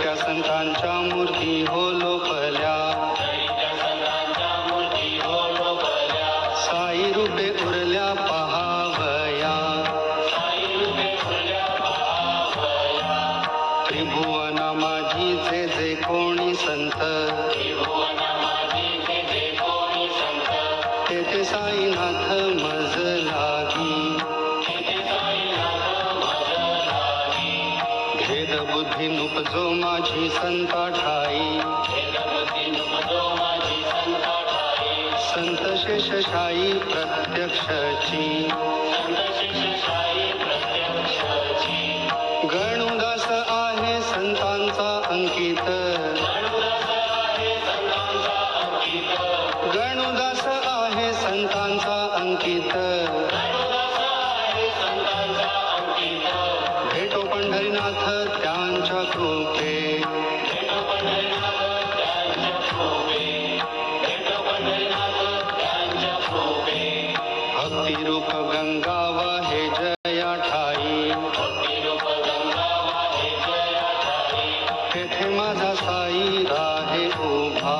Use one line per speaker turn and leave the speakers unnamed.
त्या संतांच्या मूर्ती हो लोपल्या, साई रूपे उरल्या पहावया, त्रिभुवना माझी जे कोणी संत, तेथे साईनाथ मज लागी, भेद बुद्धी नुपजो माझी संता ठाई, संत शेषशाही प्रत्यक्षची, गणुदास आहे संतांचा अंकित, गणुदास आहे संतांचा अंकित, भेटो पंढरीनाथ त्यांच्या कृपे, भक्तिरूप गंगा वाहे जया ठाई, तेथे माझा साई राहे उभा,